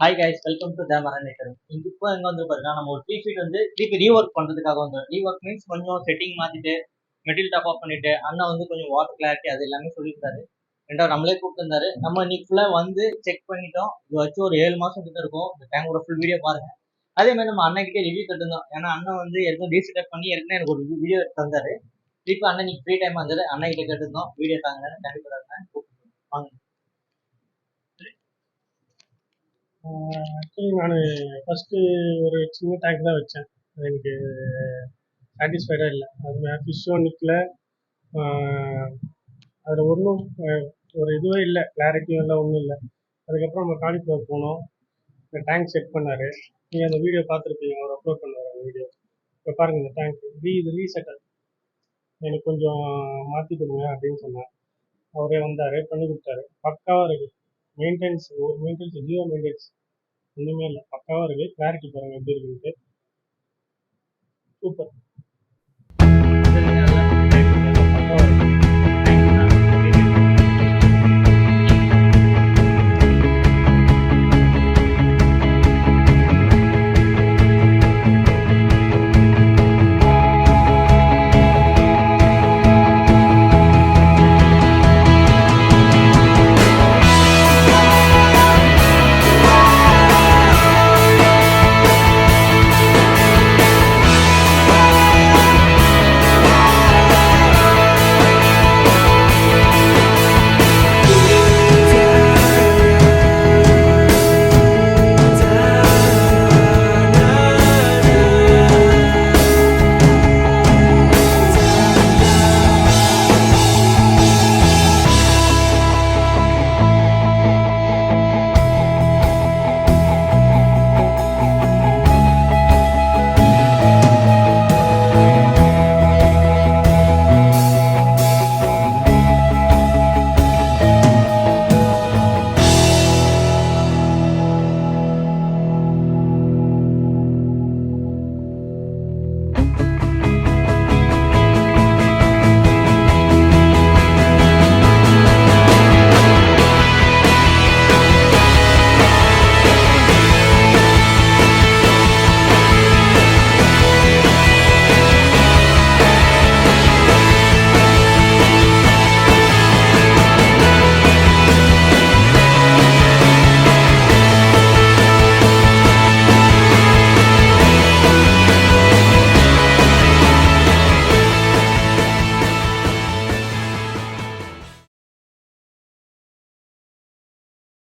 Hi guys, welcome to the மரநேட்டர். இப்போ எங்க வந்து பாருங்க, நம்ம ஒரு ப்ரீஃபீட் வந்து திருப்பி ரீஒர்க் பண்றதுக்காக வந்து ரீஒர்க் மீன்ஸ் கொஞ்சம் செட்டிங் மாத்திட்டு மெட்டீரியல் டாப் ஆஃப் பண்ணிட்டு அண்ணா வந்து கொஞ்சம் வாட்டர் கிளாரிட்டி அது எல்லாமே சொல்லியிருந்தாரு. ரெண்டாவது நம்மளே கூப்பிட்டுருந்தாரு. நம்ம இன்னைக்கு ஃபுல்லா வந்து செக் பண்ணிட்டோம். இது வச்சு ஒரு 7 மாசம் கிட்ட இருக்கும். இந்த டேங்கோட ஃபுல் வீடியோ பாருங்க. அதே மாதிரி நம்ம அண்ணன் கிட்டே ரிவ்யூ கட்டுந்தோம். ஏன்னா அண்ணன் வந்து ஏற்கனவே ரீசெட் பண்ணி ஏற்கனவே எனக்கு ஒரு வீடியோ தந்தாரு. இப்போ அண்ணன் இன்னைக்கு ஃப்ரீ டைம் வந்தது. அண்ணன் கிட்ட கேட்டுருந்தோம் வீடியோ தாங்க கண்டிப்பாக வாங்க. ஆக்சுவலி நான் ஃபஸ்ட்டு ஒரு சின்ன டேங்க் தான் வச்சேன். அது எனக்கு சாட்டிஸ்ஃபைடாக இல்லை. அது ஃபிஷ்ஷும் நிற்கல, அதில் ஒன்றும் ஒரு இதுவே இல்லை, கிளாரிட்டியும் இல்லை, ஒன்றும் இல்லை. அதுக்கப்புறம் நம்ம காலிஃப்ளவர் போனோம், இந்த டேங்க் செட் பண்ணார். நீங்கள் அந்த வீடியோ பார்த்துருப்பீங்க, அவர் அப்லோட் பண்ணுவார் அந்த வீடியோ. இப்போ பாருங்கள், இந்த டேங்க் இது ரீசெட்டல் எனக்கு கொஞ்சம் மாற்றி கொடுங்க அப்படின்னு சொன்னேன். அவரே வந்தார், பண்ணி கொடுத்தாரு. பக்காவாக இருக்குது. மெயின்டெனன்ஸ் ஜீரோ மெயின்டெனன்ஸ் ஒன்றுமே இல்லை, பக்காவாக இருக்குது. கிளாரிட்டி பாருங்கள் எப்படி இருக்குன்ட்டு, சூப்பர்.